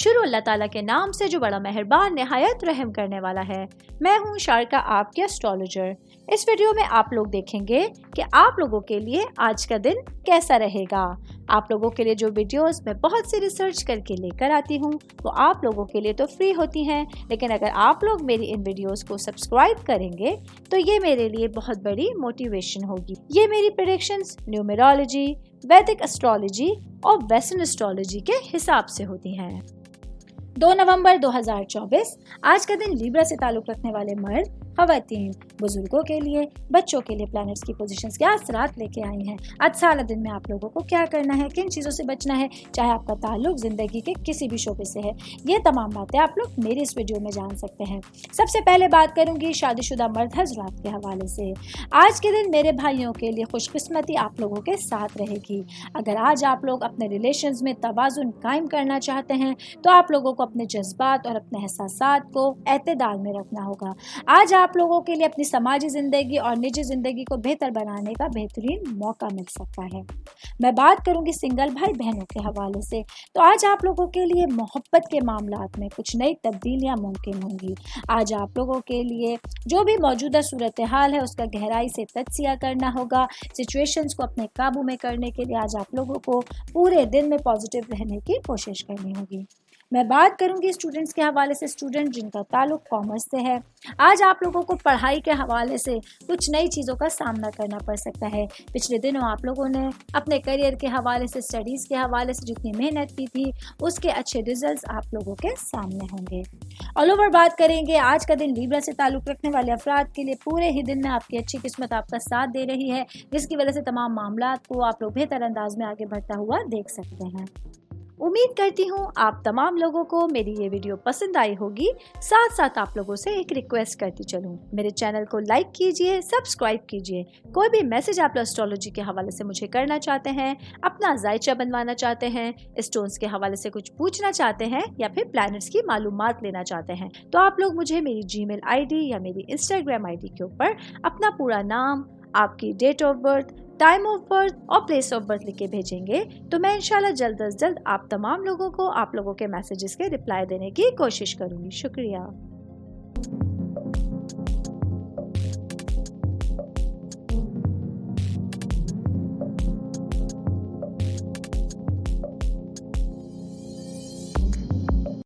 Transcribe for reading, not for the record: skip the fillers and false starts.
शुरू अल्लाह ताला के नाम से जो बड़ा मेहरबान निहायत रहम करने वाला है। मैं हूँ शारका, आपकी एस्ट्रोलॉजर। इस वीडियो में आप लोग देखेंगे कि आप लोगों के लिए आज का दिन कैसा रहेगा। आप लोगों के लिए जो वीडियोस मैं बहुत सी रिसर्च करके लेकर आती हूँ वो आप लोगों के लिए तो फ्री होती हैं, लेकिन अगर आप लोग मेरी इन वीडियोस को सब्सक्राइब करेंगे तो ये मेरे लिए बहुत बड़ी मोटिवेशन होगी। ये मेरी प्रेडिक्शंस न्यूमेरोलॉजी, वैदिक एस्ट्रोलॉजी और वेस्टर्न एस्ट्रोलॉजी के हिसाब से होती हैं। 2 नवंबर 2024 आज का दिन लिब्रा से ताल्लुक रखने वाले मर्द, खवातीन, बुजुर्गों के लिए, बच्चों के लिए प्लैनेट्स की पोजीशंस क्या असरात लेके आई हैं। आज सारा दिन में आप लोगों को क्या करना है, किन चीज़ों से बचना है, चाहे आपका ताल्लुक ज़िंदगी के किसी भी शोबे से है, ये तमाम बातें आप लोग मेरी इस वीडियो में जान सकते हैं। सबसे पहले बात करूंगी शादीशुदा मर्द हजरात के हवाले से। आज के दिन मेरे भाइयों के लिए खुशकिस्मती आप लोगों के साथ रहेगी। अगर आज आप लोग अपने रिलेशंस में तवाज़ुन कायम करना चाहते हैं तो आप लोगों को अपने जज्बात और अपने एहसासात को एतदाल में रखना होगा। आज आप लोगों के लिए अपनी समाजी ज़िंदगी और निजी ज़िंदगी को बेहतर बनाने का बेहतरीन मौका मिल सकता है। मैं बात करूंगी सिंगल भाई बहनों के हवाले से, तो आज आप लोगों के लिए मोहब्बत के मामलात में कुछ नई तब्दीलियां मुमकिन होंगी। आज आप लोगों के लिए जो भी मौजूदा सूरत हाल है उसका गहराई से तज्जिया करना होगा। सिचुएशंस को अपने काबू में करने के लिए आज आप लोगों को पूरे दिन में पॉजिटिव रहने की कोशिश करनी होगी। मैं बात करूंगी स्टूडेंट्स के हवाले से, स्टूडेंट जिनका ताल्लुक कॉमर्स से है। आज आप लोगों को पढ़ाई के हवाले से कुछ नई चीज़ों का सामना करना पड़ सकता है। पिछले दिनों आप लोगों ने अपने करियर के हवाले से, स्टडीज़ के हवाले से जितनी मेहनत की थी उसके अच्छे रिजल्ट्स आप लोगों के सामने होंगे। ऑल ओवर बात करेंगे आज का दिन लिब्रा से ताल्लुक रखने वाले अफराद के लिए पूरे ही दिन में आपकी अच्छी किस्मत आपका साथ दे रही है, जिसकी वजह से तमाम मामलात को आप लोग बेहतर अंदाज में आगे बढ़ता हुआ देख सकते हैं। उम्मीद करती हूँ आप तमाम लोगों को मेरी ये वीडियो पसंद आई होगी। साथ साथ आप लोगों से एक रिक्वेस्ट करती चलूँ, मेरे चैनल को लाइक कीजिए, सब्सक्राइब कीजिए। कोई भी मैसेज आप एस्ट्रोलॉजी के हवाले से मुझे करना चाहते हैं, अपना जायचा बनवाना चाहते हैं, स्टोन्स के हवाले से कुछ पूछना चाहते हैं या फिर प्लैनेट्स की मालूमात लेना चाहते हैं, तो आप लोग मुझे मेरी जीमेल आईडी या मेरी इंस्टाग्राम आईडी के ऊपर अपना पूरा नाम, आपकी date of birth, time of birth और प्लेस ऑफ बर्थ लिख के भेजेंगे तो मैं इंशाल्लाह जल्द अज जल्द आप तमाम लोगों को आप लोगों के मैसेजेस के रिप्लाई देने की कोशिश करूँगी। शुक्रिया।